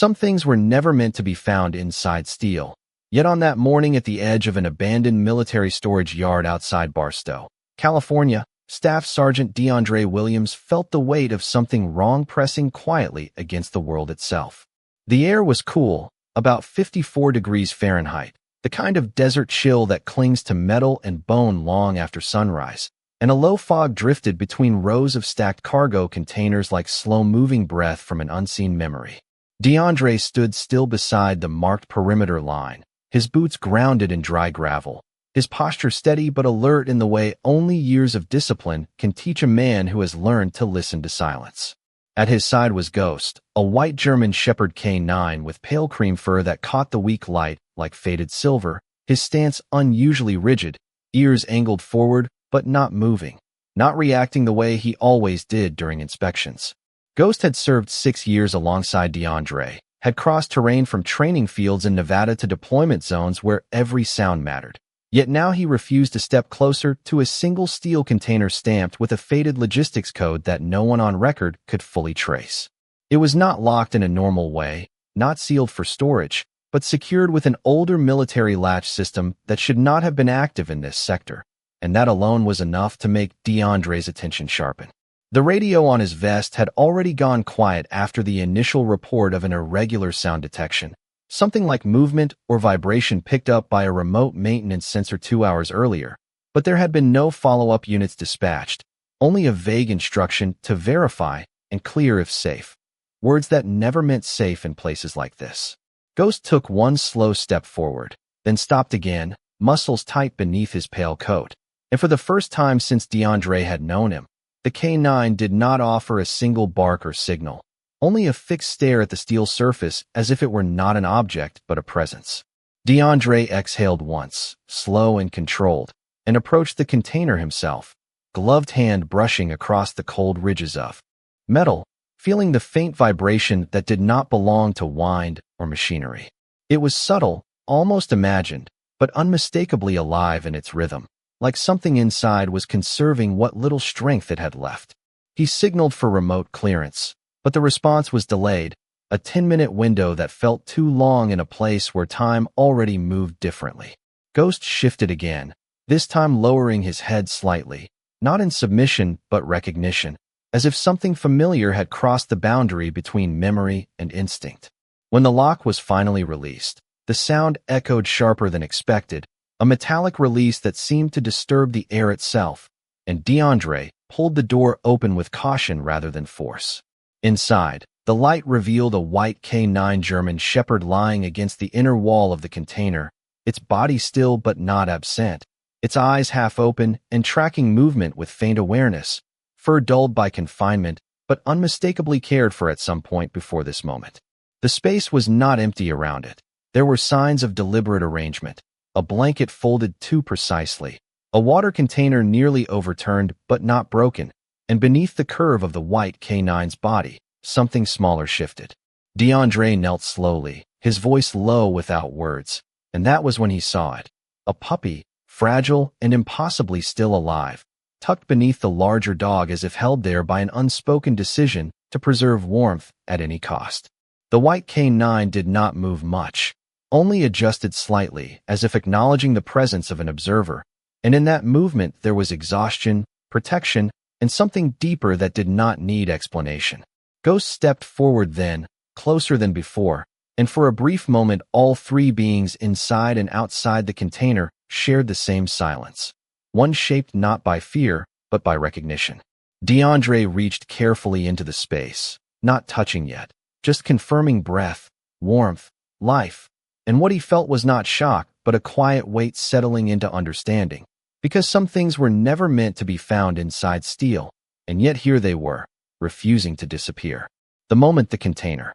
Some things were never meant to be found inside steel. Yet on that morning at the edge of an abandoned military storage yard outside Barstow, California, Staff Sergeant DeAndre Williams felt the weight of something wrong pressing quietly against the world itself. The air was cool, about 54 degrees Fahrenheit, the kind of desert chill that clings to metal and bone long after sunrise, and a low fog drifted between rows of stacked cargo containers like slow-moving breath from an unseen memory. DeAndre stood still beside the marked perimeter line, his boots grounded in dry gravel, his posture steady but alert in the way only years of discipline can teach a man who has learned to listen to silence. At his side was Ghost, a white German Shepherd K9 with pale cream fur that caught the weak light like faded silver, his stance unusually rigid, ears angled forward but not moving, not reacting the way he always did during inspections. Ghost had served 6 years alongside DeAndre, had crossed terrain from training fields in Nevada to deployment zones where every sound mattered. Yet now he refused to step closer to a single steel container stamped with a faded logistics code that no one on record could fully trace. It was not locked in a normal way, not sealed for storage, but secured with an older military latch system that should not have been active in this sector, and that alone was enough to make DeAndre's attention sharpen. The radio on his vest had already gone quiet after the initial report of an irregular sound detection, something like movement or vibration picked up by a remote maintenance sensor 2 hours earlier, but there had been no follow-up units dispatched, only a vague instruction to verify and clear if safe. Words that never meant safe in places like this. Ghost took one slow step forward, then stopped again, muscles tight beneath his pale coat. And for the first time since DeAndre had known him, the K9 did not offer a single bark or signal, only a fixed stare at the steel surface as if it were not an object but a presence. DeAndre exhaled once, slow and controlled, and approached the container himself, gloved hand brushing across the cold ridges of metal, feeling the faint vibration that did not belong to wind or machinery. It was subtle, almost imagined, but unmistakably alive in its rhythm, like something inside was conserving what little strength it had left. He signaled for remote clearance, but the response was delayed, a 10-minute window that felt too long in a place where time already moved differently. Ghost shifted again, this time lowering his head slightly, not in submission but recognition, as if something familiar had crossed the boundary between memory and instinct. When the lock was finally released, the sound echoed sharper than expected, a metallic release that seemed to disturb the air itself, and DeAndre pulled the door open with caution rather than force. Inside, the light revealed a white K9 German Shepherd lying against the inner wall of the container, its body still but not absent, its eyes half open and tracking movement with faint awareness, fur dulled by confinement but unmistakably cared for at some point before this moment. The space was not empty around it. There were signs of deliberate arrangement. A blanket folded too precisely, a water container nearly overturned but not broken, and beneath the curve of the white K9's body, something smaller shifted. DeAndre knelt slowly, his voice low without words, and that was when he saw it. A puppy, fragile and impossibly still alive, tucked beneath the larger dog as if held there by an unspoken decision to preserve warmth at any cost. The white K9 did not move much, only adjusted slightly, as if acknowledging the presence of an observer, and in that movement there was exhaustion, protection, and something deeper that did not need explanation. Ghost stepped forward then, closer than before, and for a brief moment all three beings inside and outside the container shared the same silence, one shaped not by fear, but by recognition. DeAndre reached carefully into the space, not touching yet, just confirming breath, warmth, life, and what he felt was not shock, but a quiet weight settling into understanding, because some things were never meant to be found inside steel, and yet here they were, refusing to disappear. The moment the container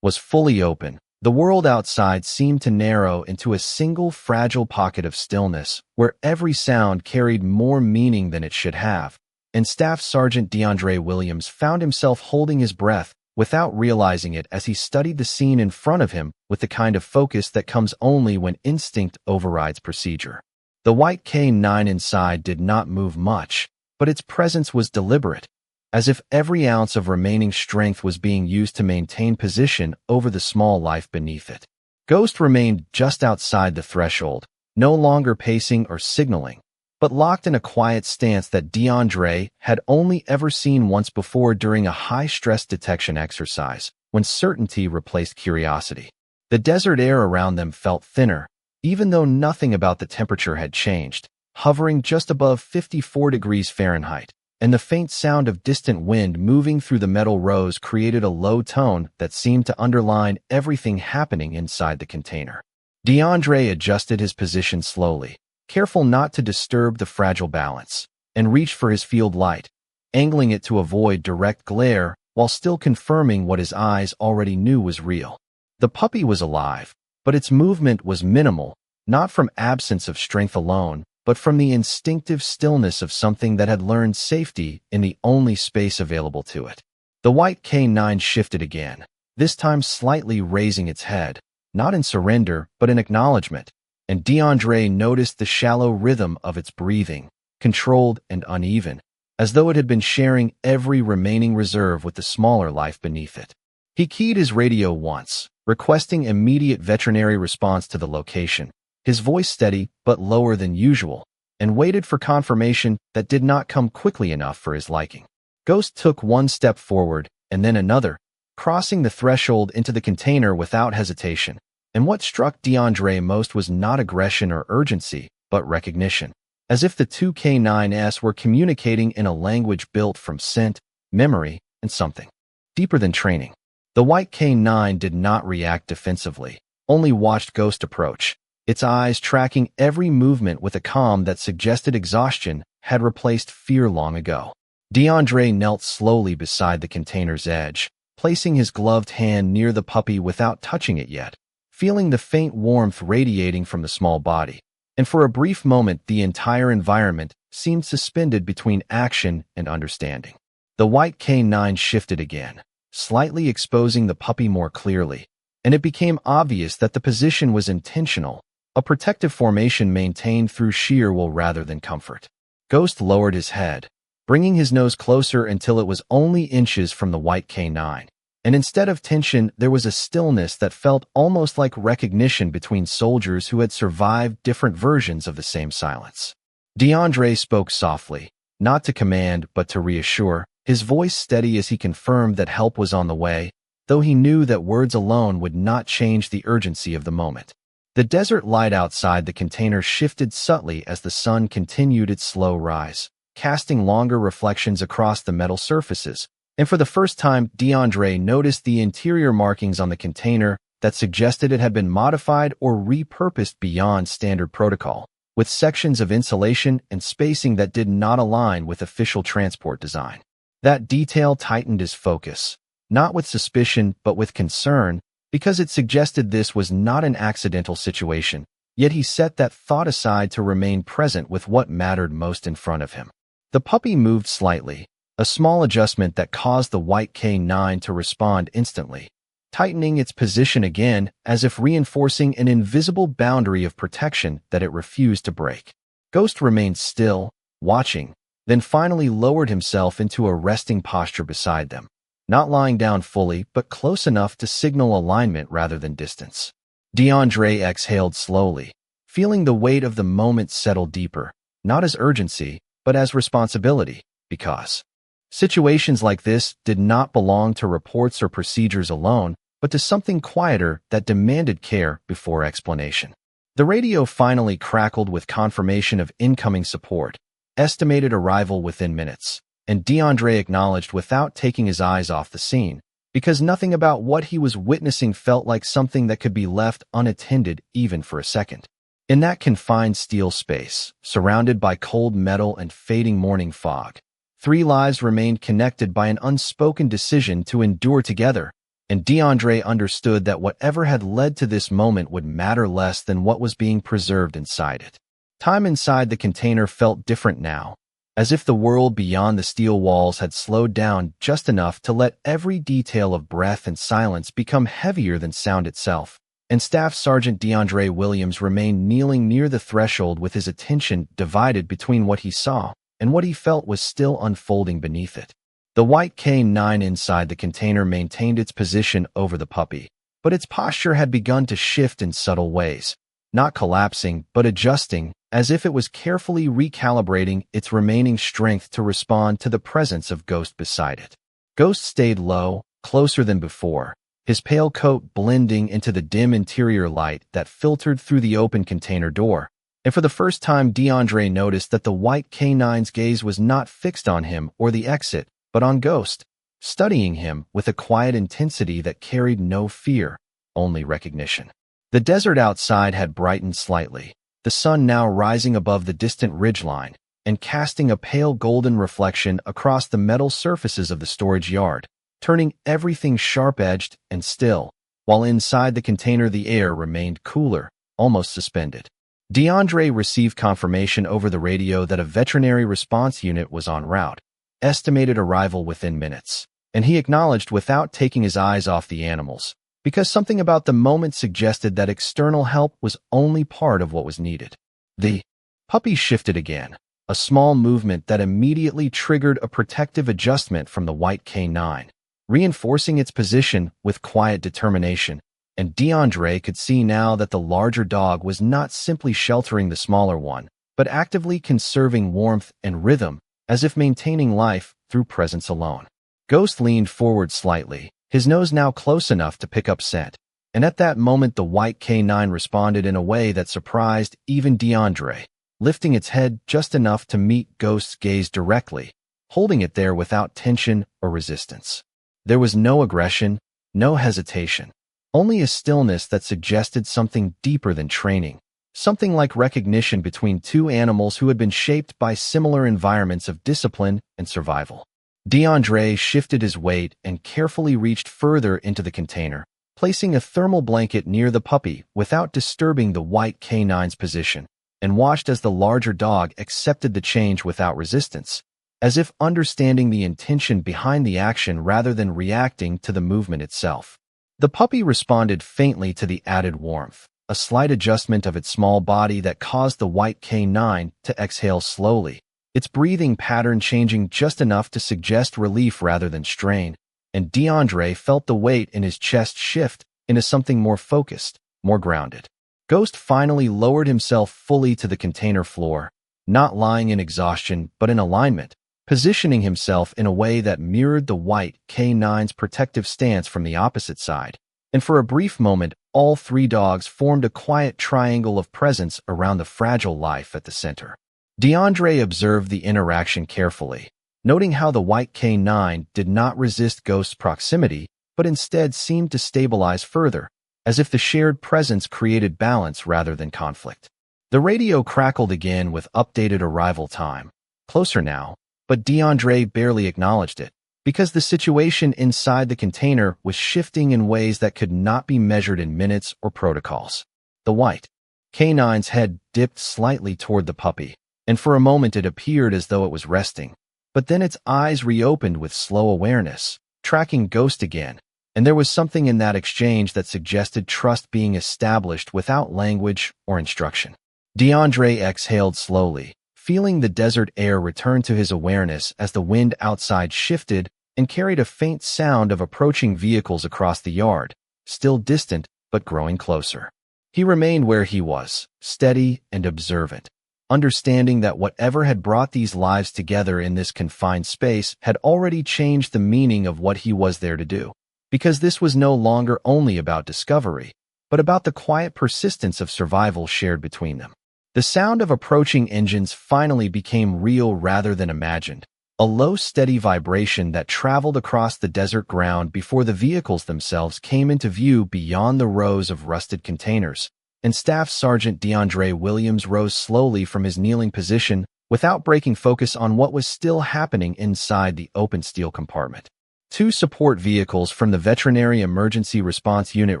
was fully open, the world outside seemed to narrow into a single fragile pocket of stillness, where every sound carried more meaning than it should have, and Staff Sergeant DeAndre Williams found himself holding his breath, without realizing it as he studied the scene in front of him with the kind of focus that comes only when instinct overrides procedure. The white K9 inside did not move much, but its presence was deliberate, as if every ounce of remaining strength was being used to maintain position over the small life beneath it. Ghost remained just outside the threshold, no longer pacing or signaling, but locked in a quiet stance that DeAndre had only ever seen once before during a high-stress detection exercise, when certainty replaced curiosity. The desert air around them felt thinner, even though nothing about the temperature had changed, hovering just above 54 degrees Fahrenheit, and the faint sound of distant wind moving through the metal rows created a low tone that seemed to underline everything happening inside the container. DeAndre adjusted his position slowly, careful not to disturb the fragile balance, and reached for his field light, angling it to avoid direct glare while still confirming what his eyes already knew was real. The puppy was alive, but its movement was minimal, not from absence of strength alone, but from the instinctive stillness of something that had learned safety in the only space available to it. The white K9 shifted again, this time slightly raising its head, not in surrender but in acknowledgement, and DeAndre noticed the shallow rhythm of its breathing, controlled and uneven, as though it had been sharing every remaining reserve with the smaller life beneath it. He keyed his radio once, requesting immediate veterinary response to the location, his voice steady but lower than usual, and waited for confirmation that did not come quickly enough for his liking. Ghost took one step forward, and then another, crossing the threshold into the container without hesitation. And what struck DeAndre most was not aggression or urgency, but recognition, as if the two K9s were communicating in a language built from scent, memory, and something deeper than training. The white K9 did not react defensively, only watched Ghost approach, its eyes tracking every movement with a calm that suggested exhaustion had replaced fear long ago. DeAndre knelt slowly beside the container's edge, placing his gloved hand near the puppy without touching it yet, feeling the faint warmth radiating from the small body, and for a brief moment the entire environment seemed suspended between action and understanding. The white K9 shifted again, slightly exposing the puppy more clearly, and it became obvious that the position was intentional, a protective formation maintained through sheer will rather than comfort. Ghost lowered his head, bringing his nose closer until it was only inches from the white K9. And instead of tension, there was a stillness that felt almost like recognition between soldiers who had survived different versions of the same silence. DeAndre spoke softly, not to command but to reassure, his voice steady as he confirmed that help was on the way, though he knew that words alone would not change the urgency of the moment. The desert light outside the container shifted subtly as the sun continued its slow rise, casting longer reflections across the metal surfaces. And for the first time, DeAndre noticed the interior markings on the container that suggested it had been modified or repurposed beyond standard protocol, with sections of insulation and spacing that did not align with official transport design. That detail tightened his focus, not with suspicion but with concern, because it suggested this was not an accidental situation, yet he set that thought aside to remain present with what mattered most in front of him. The puppy moved slightly, a small adjustment that caused the white K9 to respond instantly, tightening its position again as if reinforcing an invisible boundary of protection that it refused to break. Ghost remained still, watching, then finally lowered himself into a resting posture beside them, not lying down fully but close enough to signal alignment rather than distance. DeAndre exhaled slowly, feeling the weight of the moment settle deeper, not as urgency, but as responsibility, because situations like this did not belong to reports or procedures alone, but to something quieter that demanded care before explanation. The radio finally crackled with confirmation of incoming support, estimated arrival within minutes, and DeAndre acknowledged without taking his eyes off the scene, because nothing about what he was witnessing felt like something that could be left unattended even for a second. In that confined steel space, surrounded by cold metal and fading morning fog, 3 lives remained connected by an unspoken decision to endure together, and DeAndre understood that whatever had led to this moment would matter less than what was being preserved inside it. Time inside the container felt different now, as if the world beyond the steel walls had slowed down just enough to let every detail of breath and silence become heavier than sound itself. And Staff Sergeant DeAndre Williams remained kneeling near the threshold with his attention divided between what he saw and what he felt was still unfolding beneath it. The white K9 inside the container maintained its position over the puppy, but its posture had begun to shift in subtle ways, not collapsing but adjusting, as if it was carefully recalibrating its remaining strength to respond to the presence of Ghost beside it. Ghost stayed low, closer than before, his pale coat blending into the dim interior light that filtered through the open container door. And for the first time, DeAndre noticed that the white K9's gaze was not fixed on him or the exit, but on Ghost, studying him with a quiet intensity that carried no fear, only recognition. The desert outside had brightened slightly, the sun now rising above the distant ridgeline and casting a pale golden reflection across the metal surfaces of the storage yard, turning everything sharp-edged and still, while inside the container the air remained cooler, almost suspended. DeAndre received confirmation over the radio that a veterinary response unit was en route, estimated arrival within minutes, and he acknowledged without taking his eyes off the animals, because something about the moment suggested that external help was only part of what was needed. The puppy shifted again, a small movement that immediately triggered a protective adjustment from the white K9, reinforcing its position with quiet determination, and DeAndre could see now that the larger dog was not simply sheltering the smaller one, but actively conserving warmth and rhythm, as if maintaining life through presence alone. Ghost leaned forward slightly, his nose now close enough to pick up scent, and at that moment the white K9 responded in a way that surprised even DeAndre, lifting its head just enough to meet Ghost's gaze directly, holding it there without tension or resistance. There was no aggression, no hesitation, only a stillness that suggested something deeper than training, something like recognition between two animals who had been shaped by similar environments of discipline and survival. DeAndre shifted his weight and carefully reached further into the container, placing a thermal blanket near the puppy without disturbing the white K9's position, and watched as the larger dog accepted the change without resistance, as if understanding the intention behind the action rather than reacting to the movement itself. The puppy responded faintly to the added warmth, a slight adjustment of its small body that caused the white K9 to exhale slowly, its breathing pattern changing just enough to suggest relief rather than strain, and DeAndre felt the weight in his chest shift into something more focused, more grounded. Ghost finally lowered himself fully to the container floor, not lying in exhaustion but in alignment, positioning himself in a way that mirrored the white K9's protective stance from the opposite side, and for a brief moment all three dogs formed a quiet triangle of presence around the fragile life at the center. DeAndre observed the interaction carefully, noting how the white K9 did not resist Ghost's proximity, but instead seemed to stabilize further, as if the shared presence created balance rather than conflict. The radio crackled again with updated arrival time, closer now, but DeAndre barely acknowledged it, because the situation inside the container was shifting in ways that could not be measured in minutes or protocols. The white K9's head dipped slightly toward the puppy, and for a moment it appeared as though it was resting, but then its eyes reopened with slow awareness, tracking Ghost again, and there was something in that exchange that suggested trust being established without language or instruction. DeAndre exhaled slowly, feeling the desert air return to his awareness as the wind outside shifted and carried a faint sound of approaching vehicles across the yard, still distant but growing closer. He remained where he was, steady and observant, understanding that whatever had brought these lives together in this confined space had already changed the meaning of what he was there to do, because this was no longer only about discovery, but about the quiet persistence of survival shared between them. The sound of approaching engines finally became real rather than imagined, a low, steady vibration that traveled across the desert ground before the vehicles themselves came into view beyond the rows of rusted containers, and Staff Sergeant DeAndre Williams rose slowly from his kneeling position without breaking focus on what was still happening inside the open steel compartment. Two support vehicles from the Veterinary Emergency Response Unit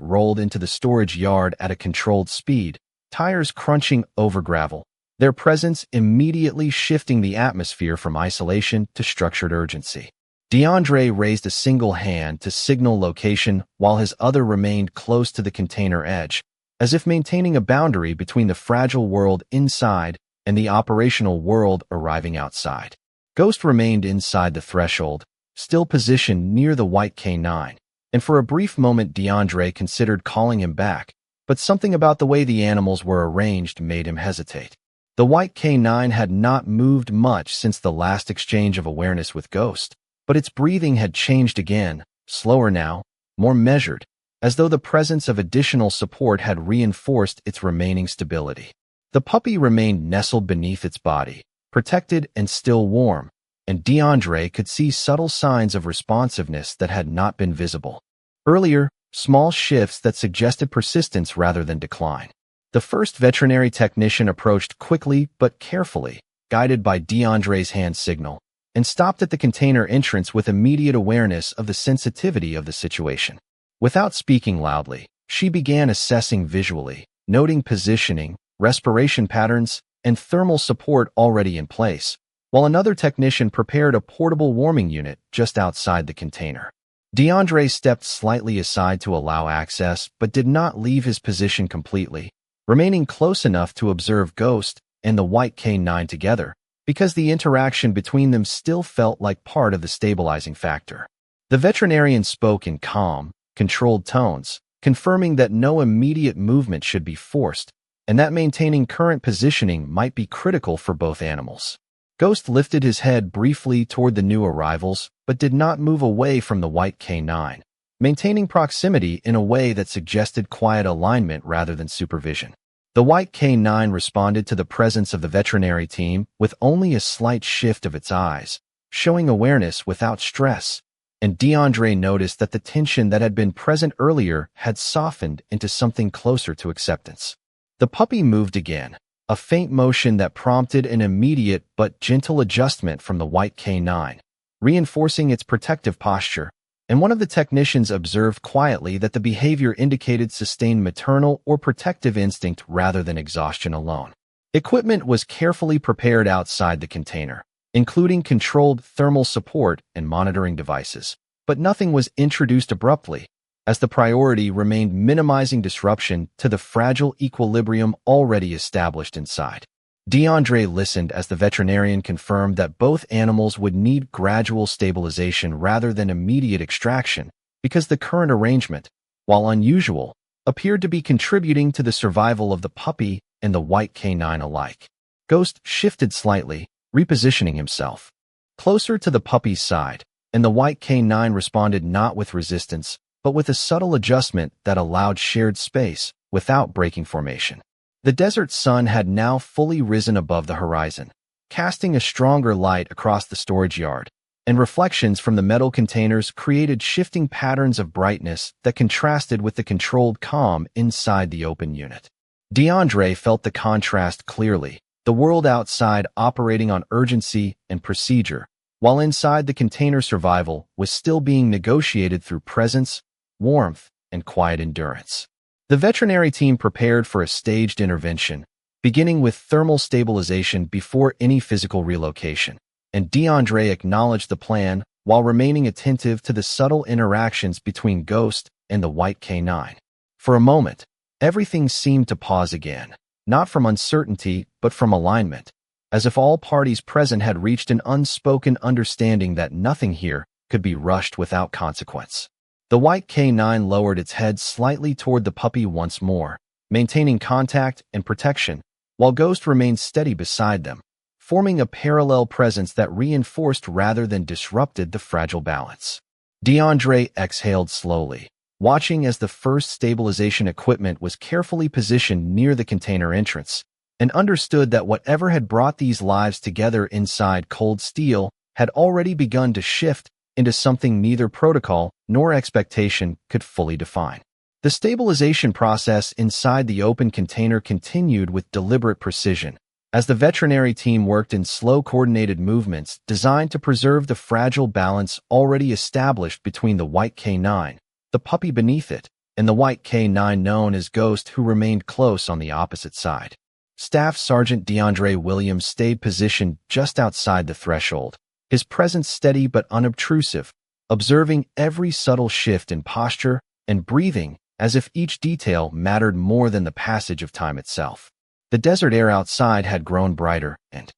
rolled into the storage yard at a controlled speed, tires crunching over gravel, their presence immediately shifting the atmosphere from isolation to structured urgency. DeAndre raised a single hand to signal location while his other remained close to the container edge, as if maintaining a boundary between the fragile world inside and the operational world arriving outside. Ghost remained inside the threshold, still positioned near the white K9, and for a brief moment DeAndre considered calling him back, but something about the way the animals were arranged made him hesitate. The white K9 had not moved much since the last exchange of awareness with Ghost, but its breathing had changed again, slower now, more measured, as though the presence of additional support had reinforced its remaining stability. The puppy remained nestled beneath its body, protected and still warm, and DeAndre could see subtle signs of responsiveness that had not been visible earlier, small shifts that suggested persistence rather than decline. The first veterinary technician approached quickly but carefully, guided by DeAndre's hand signal, and stopped at the container entrance with immediate awareness of the sensitivity of the situation. Without speaking loudly, she began assessing visually, noting positioning, respiration patterns, and thermal support already in place, while another technician prepared a portable warming unit just outside the container. DeAndre stepped slightly aside to allow access, but did not leave his position completely, remaining close enough to observe Ghost and the white K9 together, because the interaction between them still felt like part of the stabilizing factor. The veterinarian spoke in calm, controlled tones, confirming that no immediate movement should be forced, and that maintaining current positioning might be critical for both animals. Ghost lifted his head briefly toward the new arrivals, but did not move away from the white K9, maintaining proximity in a way that suggested quiet alignment rather than supervision. The white K9 responded to the presence of the veterinary team with only a slight shift of its eyes, showing awareness without stress, and DeAndre noticed that the tension that had been present earlier had softened into something closer to acceptance. The puppy moved again, a faint motion that prompted an immediate but gentle adjustment from the white K9, reinforcing its protective posture, and one of the technicians observed quietly that the behavior indicated sustained maternal or protective instinct rather than exhaustion alone. Equipment was carefully prepared outside the container, including controlled thermal support and monitoring devices, but nothing was introduced abruptly, as the priority remained minimizing disruption to the fragile equilibrium already established inside. DeAndre listened as the veterinarian confirmed that both animals would need gradual stabilization rather than immediate extraction, because the current arrangement, while unusual, appeared to be contributing to the survival of the puppy and the white K9 alike. Ghost shifted slightly, repositioning himself closer to the puppy's side, and the white K9 responded not with resistance, but with a subtle adjustment that allowed shared space without breaking formation. The desert sun had now fully risen above the horizon, casting a stronger light across the storage yard, and reflections from the metal containers created shifting patterns of brightness that contrasted with the controlled calm inside the open unit. DeAndre felt the contrast clearly, the world outside operating on urgency and procedure, while inside the container survival was still being negotiated through presence, warmth, and quiet endurance. The veterinary team prepared for a staged intervention, beginning with thermal stabilization before any physical relocation, and DeAndre acknowledged the plan while remaining attentive to the subtle interactions between Ghost and the white K9. For a moment, everything seemed to pause again, not from uncertainty but from alignment, as if all parties present had reached an unspoken understanding that nothing here could be rushed without consequence. The white K9 lowered its head slightly toward the puppy once more, maintaining contact and protection, while Ghost remained steady beside them, forming a parallel presence that reinforced rather than disrupted the fragile balance. DeAndre exhaled slowly, watching as the first stabilization equipment was carefully positioned near the container entrance, and understood that whatever had brought these lives together inside cold steel had already begun to shift into something neither protocol nor expectation could fully define. The stabilization process inside the open container continued with deliberate precision, as the veterinary team worked in slow coordinated movements designed to preserve the fragile balance already established between the white K9, the puppy beneath it, and the white K9 known as Ghost, who remained close on the opposite side. Staff Sergeant DeAndre Williams stayed positioned just outside the threshold, his presence steady but unobtrusive, observing every subtle shift in posture and breathing as if each detail mattered more than the passage of time itself. The desert air outside had grown brighter and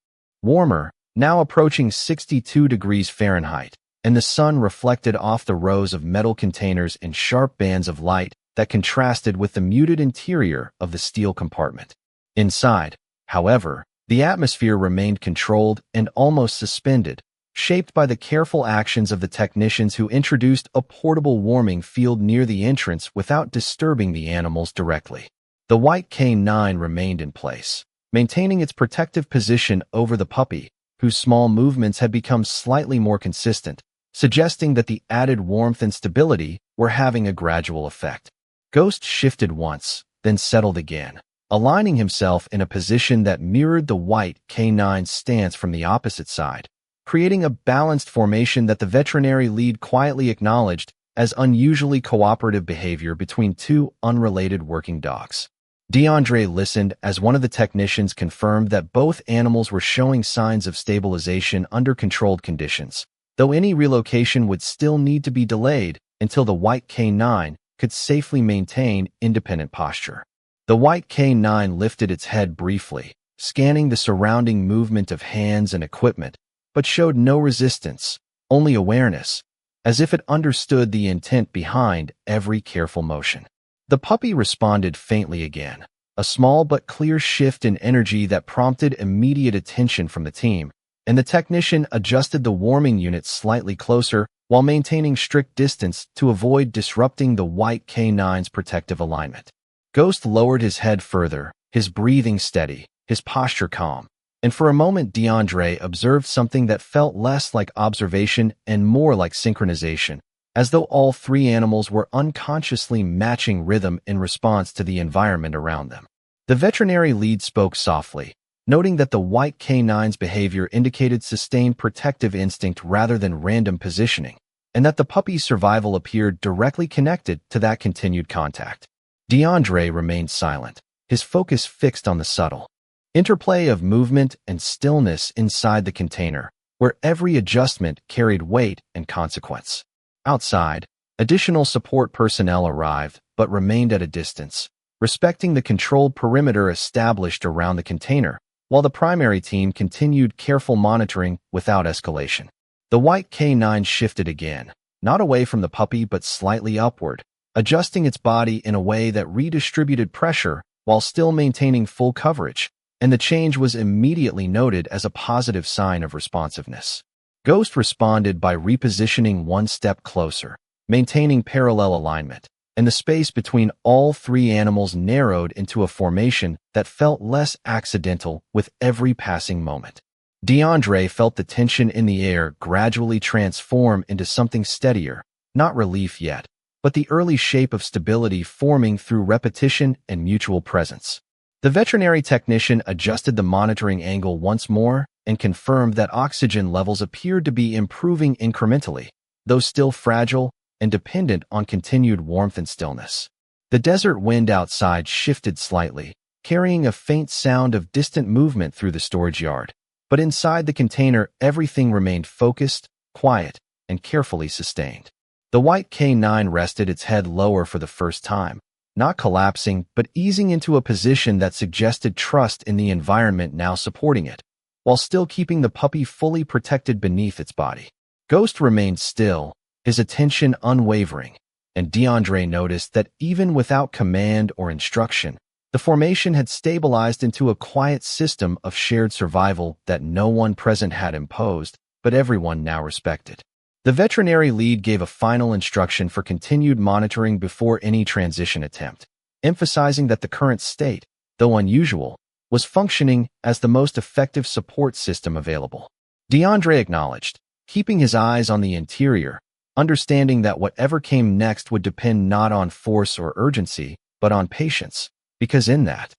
warmer, now approaching 62 degrees Fahrenheit, and the sun reflected off the rows of metal containers in sharp bands of light that contrasted with the muted interior of the steel compartment. Inside, however, the atmosphere remained controlled and almost suspended, shaped by the careful actions of the technicians who introduced a portable warming field near the entrance without disturbing the animals directly. The white K9 remained in place, maintaining its protective position over the puppy, whose small movements had become slightly more consistent, suggesting that the added warmth and stability were having a gradual effect. Ghost shifted once, then settled again, aligning himself in a position that mirrored the white K9's stance from the opposite side, creating a balanced formation that the veterinary lead quietly acknowledged as unusually cooperative behavior between two unrelated working dogs. DeAndre listened as one of the technicians confirmed that both animals were showing signs of stabilization under controlled conditions, though any relocation would still need to be delayed until the white K9 could safely maintain independent posture. The white K9 lifted its head briefly, scanning the surrounding movement of hands and equipment, but showed no resistance, only awareness, as if it understood the intent behind every careful motion. The puppy responded faintly again, a small but clear shift in energy that prompted immediate attention from the team, and the technician adjusted the warming unit slightly closer while maintaining strict distance to avoid disrupting the white K9's protective alignment. Ghost lowered his head further, his breathing steady, his posture calm, and for a moment DeAndre observed something that felt less like observation and more like synchronization, as though all three animals were unconsciously matching rhythm in response to the environment around them. The veterinary lead spoke softly, noting that the white K9's behavior indicated sustained protective instinct rather than random positioning, and that the puppy's survival appeared directly connected to that continued contact. DeAndre remained silent, his focus fixed on the subtle interplay of movement and stillness inside the container, where every adjustment carried weight and consequence. Outside, additional support personnel arrived but remained at a distance, respecting the controlled perimeter established around the container, while the primary team continued careful monitoring without escalation. The white K9 shifted again, not away from the puppy but slightly upward, adjusting its body in a way that redistributed pressure while still maintaining full coverage, and the change was immediately noted as a positive sign of responsiveness. Ghost responded by repositioning one step closer, maintaining parallel alignment, and the space between all three animals narrowed into a formation that felt less accidental with every passing moment. DeAndre felt the tension in the air gradually transform into something steadier, not relief yet, but the early shape of stability forming through repetition and mutual presence. The veterinary technician adjusted the monitoring angle once more and confirmed that oxygen levels appeared to be improving incrementally, though still fragile and dependent on continued warmth and stillness. The desert wind outside shifted slightly, carrying a faint sound of distant movement through the storage yard, but inside the container everything remained focused, quiet, and carefully sustained. The white K9 rested its head lower for the first time, not collapsing but easing into a position that suggested trust in the environment now supporting it, while still keeping the puppy fully protected beneath its body. Ghost remained still, his attention unwavering, and DeAndre noticed that even without command or instruction, the formation had stabilized into a quiet system of shared survival that no one present had imposed, but everyone now respected. The veterinary lead gave a final instruction for continued monitoring before any transition attempt, emphasizing that the current state, though unusual, was functioning as the most effective support system available. DeAndre acknowledged, keeping his eyes on the interior, understanding that whatever came next would depend not on force or urgency, but on patience, because in that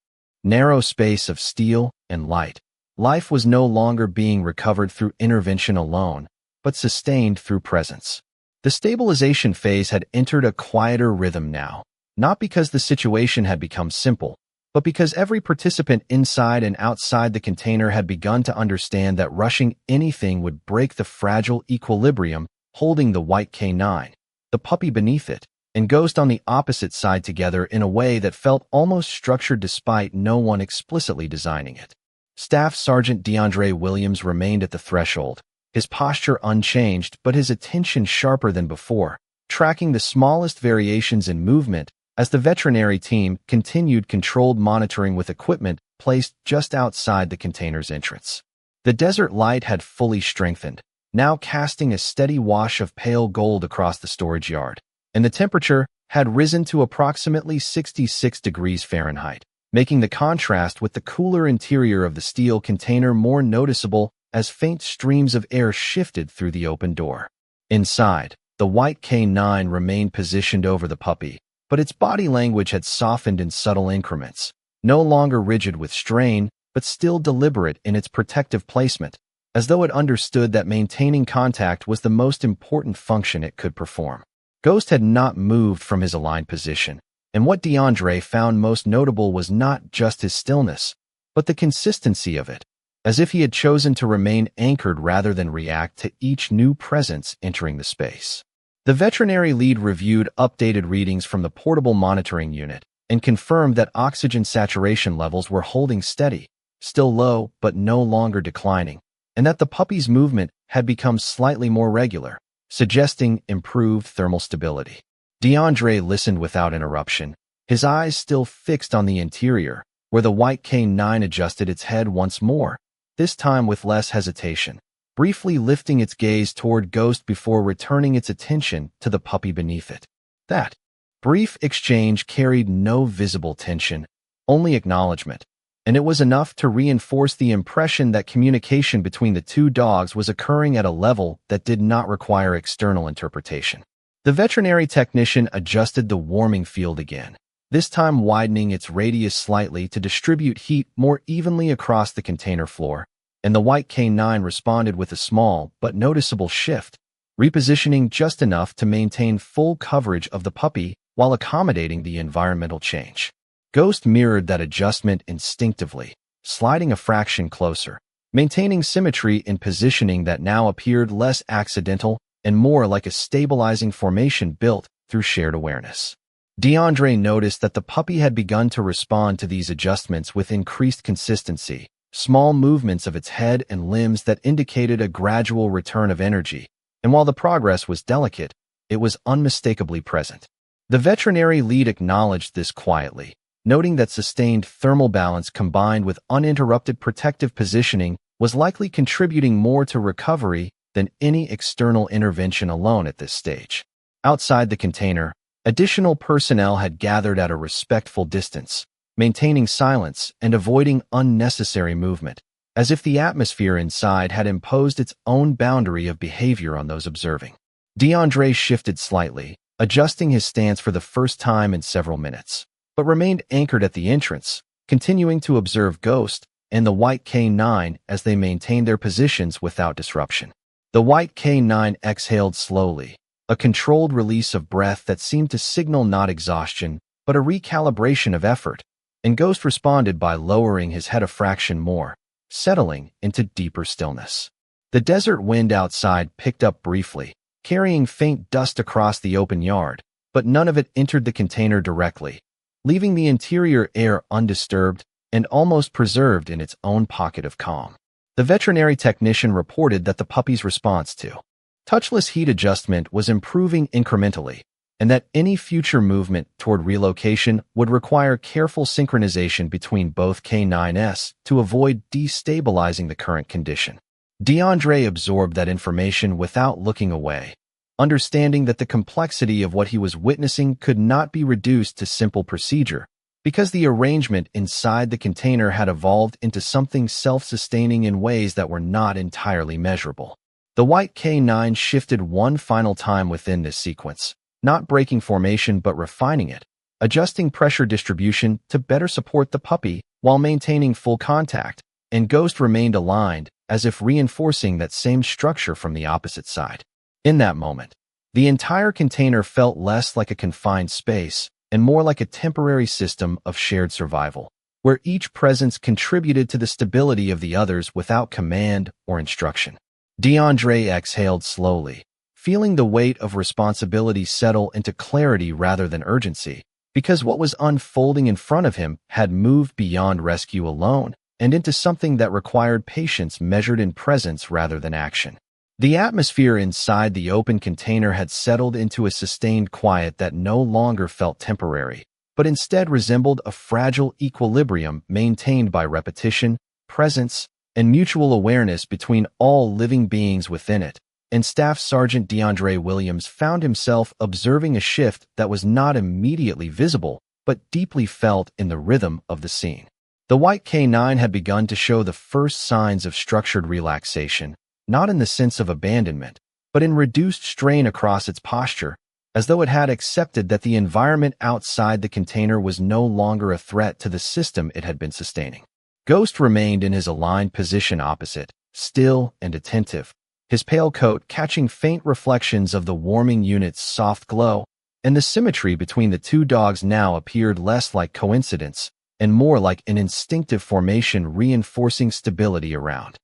narrow space of steel and light, life was no longer being recovered through intervention alone, but sustained through presence. The stabilization phase had entered a quieter rhythm now, not because the situation had become simple, but because every participant inside and outside the container had begun to understand that rushing anything would break the fragile equilibrium holding the white K9, the puppy beneath it, and Ghost on the opposite side together in a way that felt almost structured despite no one explicitly designing it. Staff Sergeant DeAndre Williams remained at the threshold, his posture unchanged but his attention sharper than before, tracking the smallest variations in movement as the veterinary team continued controlled monitoring with equipment placed just outside the container's entrance. The desert light had fully strengthened, now casting a steady wash of pale gold across the storage yard, and the temperature had risen to approximately 66 degrees Fahrenheit, making the contrast with the cooler interior of the steel container more noticeable as faint streams of air shifted through the open door. Inside, the white K9 remained positioned over the puppy, but its body language had softened in subtle increments, no longer rigid with strain, but still deliberate in its protective placement, as though it understood that maintaining contact was the most important function it could perform. Ghost had not moved from his aligned position, and what DeAndre found most notable was not just his stillness, but the consistency of it, as if he had chosen to remain anchored rather than react to each new presence entering the space. The veterinary lead reviewed updated readings from the portable monitoring unit and confirmed that oxygen saturation levels were holding steady, still low but no longer declining, and that the puppy's movement had become slightly more regular, suggesting improved thermal stability. DeAndre listened without interruption, his eyes still fixed on the interior, where the white K9 adjusted its head once more, this time with less hesitation, briefly lifting its gaze toward Ghost before returning its attention to the puppy beneath it. That brief exchange carried no visible tension, only acknowledgement, and it was enough to reinforce the impression that communication between the two dogs was occurring at a level that did not require external interpretation. The veterinary technician adjusted the warming field again, this time widening its radius slightly to distribute heat more evenly across the container floor, and the white K9 responded with a small but noticeable shift, repositioning just enough to maintain full coverage of the puppy while accommodating the environmental change. Ghost mirrored that adjustment instinctively, sliding a fraction closer, maintaining symmetry in positioning that now appeared less accidental and more like a stabilizing formation built through shared awareness. DeAndre noticed that the puppy had begun to respond to these adjustments with increased consistency, small movements of its head and limbs that indicated a gradual return of energy, and while the progress was delicate, it was unmistakably present. The veterinary lead acknowledged this quietly, noting that sustained thermal balance combined with uninterrupted protective positioning was likely contributing more to recovery than any external intervention alone at this stage. Outside the container, additional personnel had gathered at a respectful distance, maintaining silence and avoiding unnecessary movement, as if the atmosphere inside had imposed its own boundary of behavior on those observing. DeAndre shifted slightly, adjusting his stance for the first time in several minutes, but remained anchored at the entrance, continuing to observe Ghost and the white K9 as they maintained their positions without disruption. The white K9 exhaled slowly, a controlled release of breath that seemed to signal not exhaustion, but a recalibration of effort, and Ghost responded by lowering his head a fraction more, settling into deeper stillness. The desert wind outside picked up briefly, carrying faint dust across the open yard, but none of it entered the container directly, leaving the interior air undisturbed and almost preserved in its own pocket of calm. The veterinary technician reported that the puppy's response to touchless heat adjustment was improving incrementally, and that any future movement toward relocation would require careful synchronization between both K9s to avoid destabilizing the current condition. DeAndre absorbed that information without looking away, understanding that the complexity of what he was witnessing could not be reduced to simple procedure, because the arrangement inside the container had evolved into something self-sustaining in ways that were not entirely measurable. The white K9 shifted one final time within this sequence, not breaking formation but refining it, adjusting pressure distribution to better support the puppy while maintaining full contact, and Ghost remained aligned, as if reinforcing that same structure from the opposite side. In that moment, the entire container felt less like a confined space and more like a temporary system of shared survival, where each presence contributed to the stability of the others without command or instruction. DeAndre exhaled slowly, feeling the weight of responsibility settle into clarity rather than urgency, because what was unfolding in front of him had moved beyond rescue alone and into something that required patience measured in presence rather than action. The atmosphere inside the open container had settled into a sustained quiet that no longer felt temporary, but instead resembled a fragile equilibrium maintained by repetition, presence, and mutual awareness between all living beings within it. And Staff Sergeant DeAndre Williams found himself observing a shift that was not immediately visible, but deeply felt in the rhythm of the scene. The white K9 had begun to show the first signs of structured relaxation, not in the sense of abandonment, but in reduced strain across its posture, as though it had accepted that the environment outside the container was no longer a threat to the system it had been sustaining. Ghost remained in his aligned position opposite, still and attentive, his pale coat catching faint reflections of the warming unit's soft glow, and the symmetry between the two dogs now appeared less like coincidence and more like an instinctive formation reinforcing stability around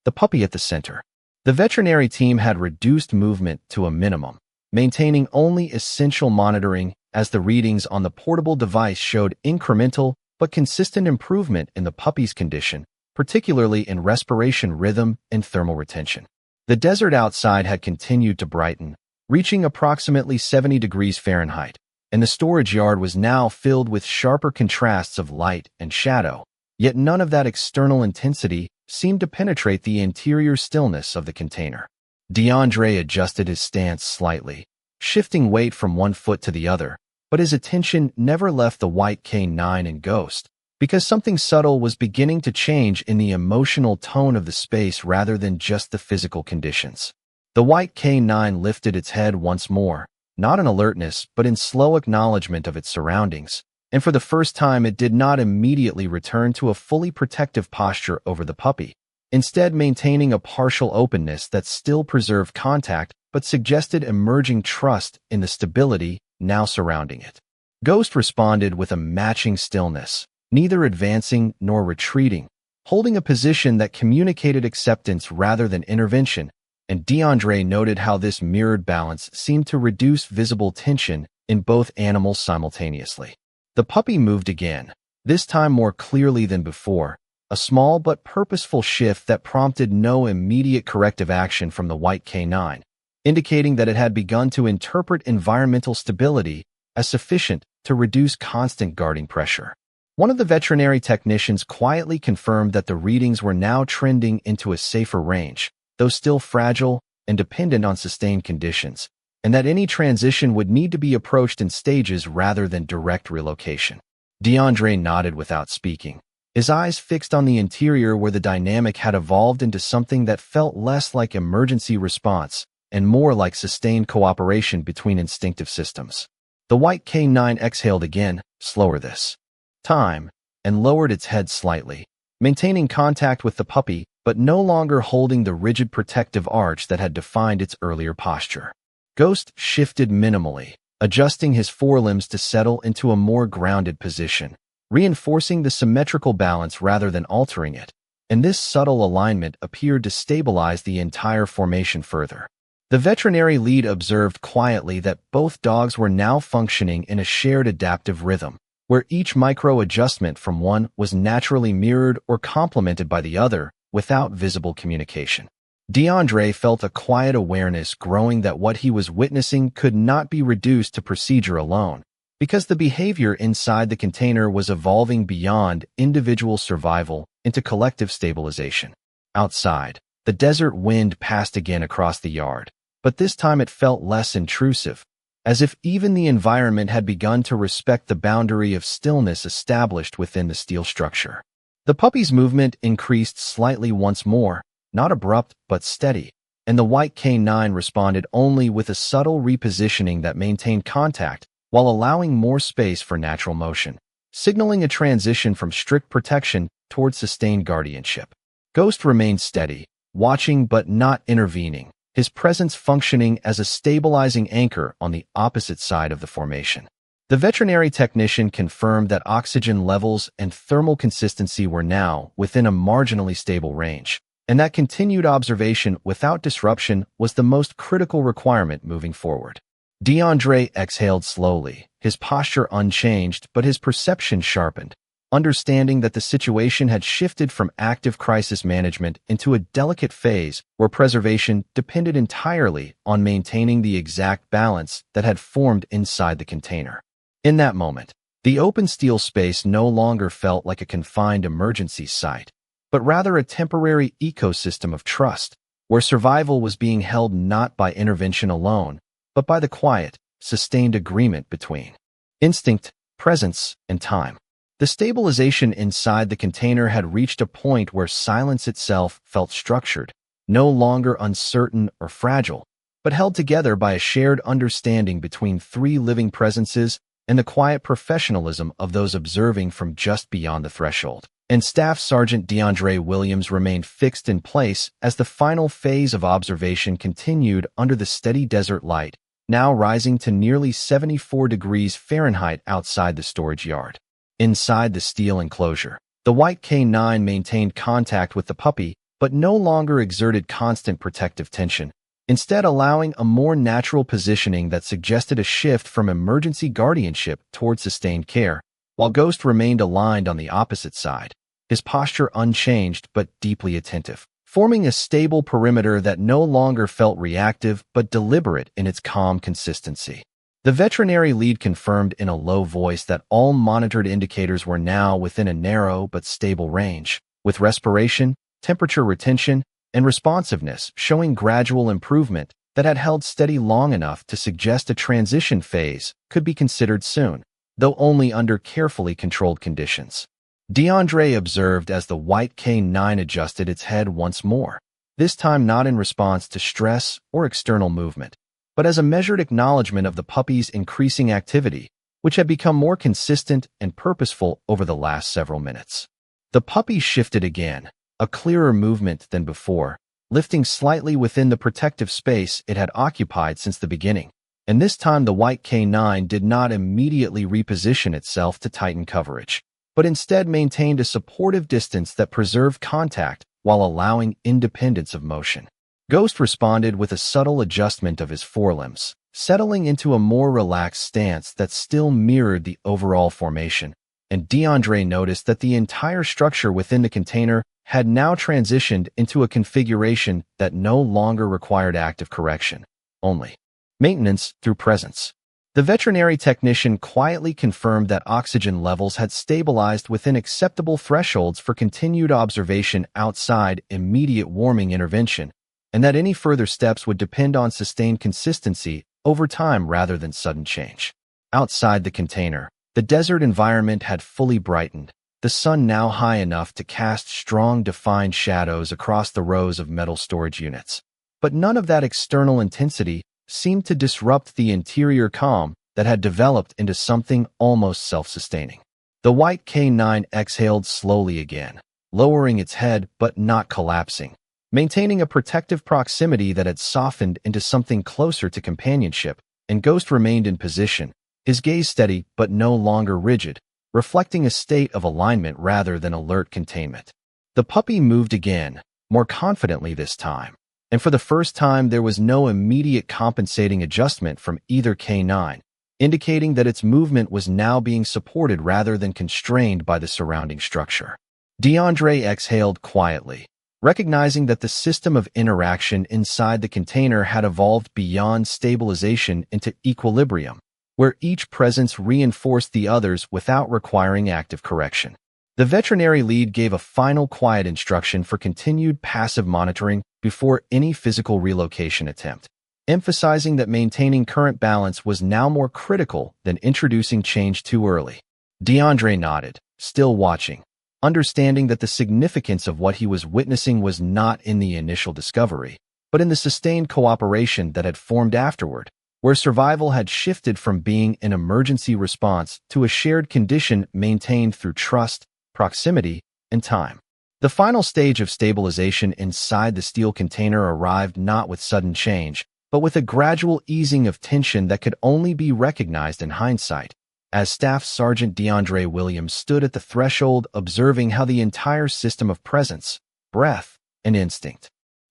the puppy at the center. The veterinary team had reduced movement to a minimum, maintaining only essential monitoring as the readings on the portable device showed incremental but consistent improvement in the puppy's condition, particularly in respiration rhythm and thermal retention. The desert outside had continued to brighten, reaching approximately 70 degrees Fahrenheit, and the storage yard was now filled with sharper contrasts of light and shadow, yet none of that external intensity seemed to penetrate the interior stillness of the container. DeAndre adjusted his stance slightly, shifting weight from one foot to the other, but his attention never left the white K9 and Ghost, because something subtle was beginning to change in the emotional tone of the space rather than just the physical conditions. The white K9 lifted its head once more, not in alertness but in slow acknowledgement of its surroundings, and for the first time it did not immediately return to a fully protective posture over the puppy, instead maintaining a partial openness that still preserved contact but suggested emerging trust in the stability now surrounding it. Ghost responded with a matching stillness, neither advancing nor retreating, holding a position that communicated acceptance rather than intervention, and DeAndre noted how this mirrored balance seemed to reduce visible tension in both animals simultaneously. The puppy moved again, this time more clearly than before, a small but purposeful shift that prompted no immediate corrective action from the white K9, indicating that it had begun to interpret environmental stability as sufficient to reduce constant guarding pressure. One of the veterinary technicians quietly confirmed that the readings were now trending into a safer range, though still fragile and dependent on sustained conditions, and that any transition would need to be approached in stages rather than direct relocation. DeAndre nodded without speaking, his eyes fixed on the interior where the dynamic had evolved into something that felt less like emergency response and more like sustained cooperation between instinctive systems. The white K9 exhaled again, slower this time, and lowered its head slightly, maintaining contact with the puppy but no longer holding the rigid protective arch that had defined its earlier posture. Ghost shifted minimally, adjusting his forelimbs to settle into a more grounded position, reinforcing the symmetrical balance rather than altering it, and this subtle alignment appeared to stabilize the entire formation further. The veterinary lead observed quietly that both dogs were now functioning in a shared adaptive rhythm, where each micro-adjustment from one was naturally mirrored or complemented by the other without visible communication. DeAndre felt a quiet awareness growing that what he was witnessing could not be reduced to procedure alone, because the behavior inside the container was evolving beyond individual survival into collective stabilization. Outside, the desert wind passed again across the yard, but this time it felt less intrusive, as if even the environment had begun to respect the boundary of stillness established within the steel structure. The puppy's movement increased slightly once more, not abrupt but steady, and the white K9 responded only with a subtle repositioning that maintained contact while allowing more space for natural motion, signaling a transition from strict protection toward sustained guardianship. Ghost remained steady, watching but not intervening, his presence functioning as a stabilizing anchor on the opposite side of the formation. The veterinary technician confirmed that oxygen levels and thermal consistency were now within a marginally stable range, and that continued observation without disruption was the most critical requirement moving forward. DeAndre exhaled slowly, his posture unchanged but his perception sharpened, understanding that the situation had shifted from active crisis management into a delicate phase where preservation depended entirely on maintaining the exact balance that had formed inside the container. In that moment, the open steel space no longer felt like a confined emergency site, but rather a temporary ecosystem of trust, where survival was being held not by intervention alone, but by the quiet, sustained agreement between instinct, presence, and time. The stabilization inside the container had reached a point where silence itself felt structured, no longer uncertain or fragile, but held together by a shared understanding between three living presences and the quiet professionalism of those observing from just beyond the threshold. And Staff Sergeant DeAndre Williams remained fixed in place as the final phase of observation continued under the steady desert light, now rising to nearly 74 degrees Fahrenheit outside the storage yard. Inside the steel enclosure, the white K9 maintained contact with the puppy, but no longer exerted constant protective tension, instead allowing a more natural positioning that suggested a shift from emergency guardianship toward sustained care, while Ghost remained aligned on the opposite side, his posture unchanged but deeply attentive, forming a stable perimeter that no longer felt reactive but deliberate in its calm consistency. The veterinary lead confirmed in a low voice that all monitored indicators were now within a narrow but stable range, with respiration, temperature retention, and responsiveness showing gradual improvement that had held steady long enough to suggest a transition phase could be considered soon, though only under carefully controlled conditions. DeAndre observed as the white K9 adjusted its head once more, this time not in response to stress or external movement, but as a measured acknowledgement of the puppy's increasing activity, which had become more consistent and purposeful over the last several minutes. The puppy shifted again, a clearer movement than before, lifting slightly within the protective space it had occupied since the beginning, and this time the white K9 did not immediately reposition itself to tighten coverage, but instead maintained a supportive distance that preserved contact while allowing independence of motion. Ghost responded with a subtle adjustment of his forelimbs, settling into a more relaxed stance that still mirrored the overall formation, and DeAndre noticed that the entire structure within the container had now transitioned into a configuration that no longer required active correction, only maintenance through presence. The veterinary technician quietly confirmed that oxygen levels had stabilized within acceptable thresholds for continued observation outside immediate warming intervention, and that any further steps would depend on sustained consistency over time rather than sudden change. Outside the container, the desert environment had fully brightened, the sun now high enough to cast strong defined shadows across the rows of metal storage units. But none of that external intensity seemed to disrupt the interior calm that had developed into something almost self-sustaining. The white K9 exhaled slowly again, lowering its head but not collapsing, maintaining a protective proximity that had softened into something closer to companionship, and Ghost remained in position, his gaze steady but no longer rigid, reflecting a state of alignment rather than alert containment. The puppy moved again, more confidently this time, and for the first time there was no immediate compensating adjustment from either K9, indicating that its movement was now being supported rather than constrained by the surrounding structure. DeAndre exhaled quietly, recognizing that the system of interaction inside the container had evolved beyond stabilization into equilibrium, where each presence reinforced the others without requiring active correction. The veterinary lead gave a final quiet instruction for continued passive monitoring before any physical relocation attempt, emphasizing that maintaining current balance was now more critical than introducing change too early. DeAndre nodded, still watching, understanding that the significance of what he was witnessing was not in the initial discovery, but in the sustained cooperation that had formed afterward, where survival had shifted from being an emergency response to a shared condition maintained through trust, proximity, and time. The final stage of stabilization inside the steel container arrived not with sudden change, but with a gradual easing of tension that could only be recognized in hindsight, as Staff Sergeant DeAndre Williams stood at the threshold observing how the entire system of presence, breath, and instinct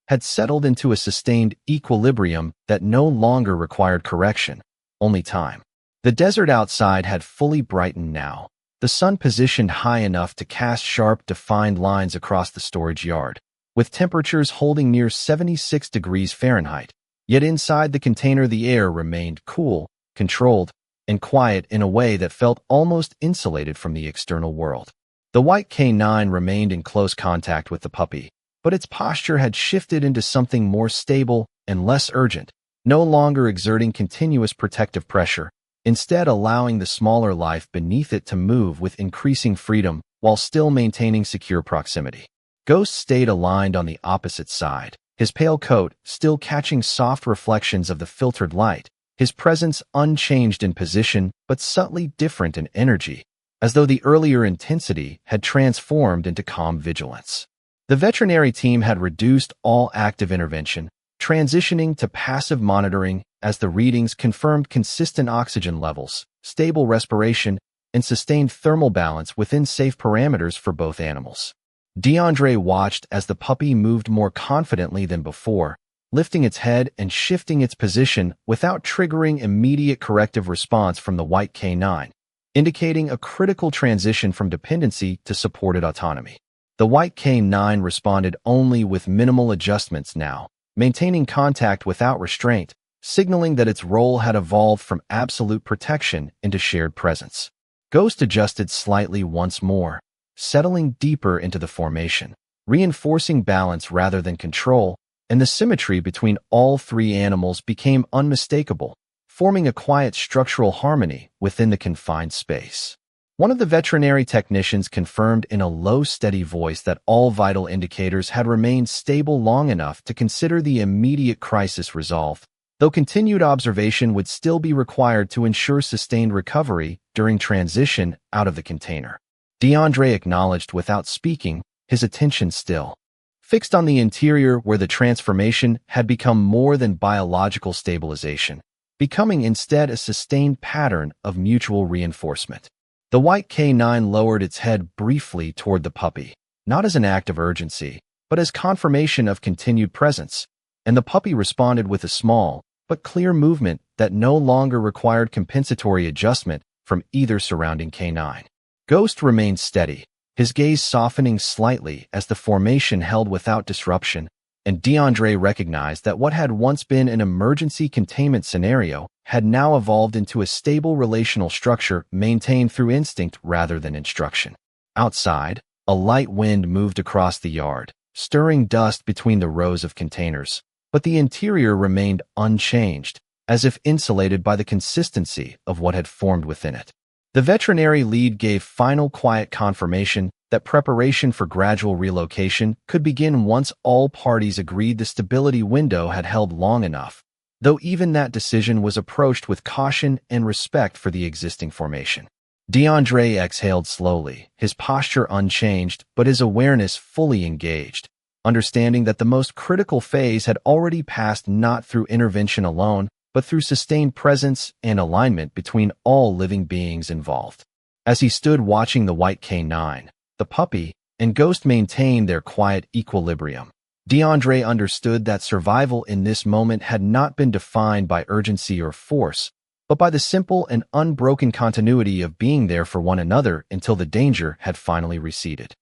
had settled into a sustained equilibrium that no longer required correction, only time. The desert outside had fully brightened now, the sun positioned high enough to cast sharp, defined lines across the storage yard, with temperatures holding near 76 degrees Fahrenheit. Yet inside the container the air remained cool, controlled, and quiet in a way that felt almost insulated from the external world. The white K9 remained in close contact with the puppy, but its posture had shifted into something more stable and less urgent, no longer exerting continuous protective pressure, instead allowing the smaller life beneath it to move with increasing freedom while still maintaining secure proximity. Ghost stayed aligned on the opposite side, his pale coat still catching soft reflections of the filtered light, his presence unchanged in position but subtly different in energy, as though the earlier intensity had transformed into calm vigilance. The veterinary team had reduced all active intervention, transitioning to passive monitoring as the readings confirmed consistent oxygen levels, stable respiration, and sustained thermal balance within safe parameters for both animals. DeAndre watched as the puppy moved more confidently than before, lifting its head and shifting its position without triggering immediate corrective response from the white K9, indicating a critical transition from dependency to supported autonomy. The white K9 responded only with minimal adjustments now, maintaining contact without restraint, signaling that its role had evolved from absolute protection into shared presence. Ghost adjusted slightly once more, settling deeper into the formation, reinforcing balance rather than control, and the symmetry between all three animals became unmistakable, forming a quiet structural harmony within the confined space. One of the veterinary technicians confirmed in a low, steady voice that all vital indicators had remained stable long enough to consider the immediate crisis resolved, though continued observation would still be required to ensure sustained recovery during transition out of the container. DeAndre acknowledged without speaking, his attention still fixed on the interior where the transformation had become more than biological stabilization, becoming instead a sustained pattern of mutual reinforcement. The white K9 lowered its head briefly toward the puppy, not as an act of urgency, but as confirmation of continued presence, and the puppy responded with a small but clear movement that no longer required compensatory adjustment from either surrounding K9. Ghost remained steady, his gaze softening slightly as the formation held without disruption, and DeAndre recognized that what had once been an emergency containment scenario had now evolved into a stable relational structure maintained through instinct rather than instruction. Outside, a light wind moved across the yard, stirring dust between the rows of containers, but the interior remained unchanged, as if insulated by the consistency of what had formed within it. The veterinary lead gave final quiet confirmation that preparation for gradual relocation could begin once all parties agreed the stability window had held long enough, though even that decision was approached with caution and respect for the existing formation. DeAndre exhaled slowly, his posture unchanged but his awareness fully engaged, understanding that the most critical phase had already passed not through intervention alone, but through sustained presence and alignment between all living beings involved. As he stood watching the white K9, the puppy, and Ghost maintain their quiet equilibrium, DeAndre understood that survival in this moment had not been defined by urgency or force, but by the simple and unbroken continuity of being there for one another until the danger had finally receded.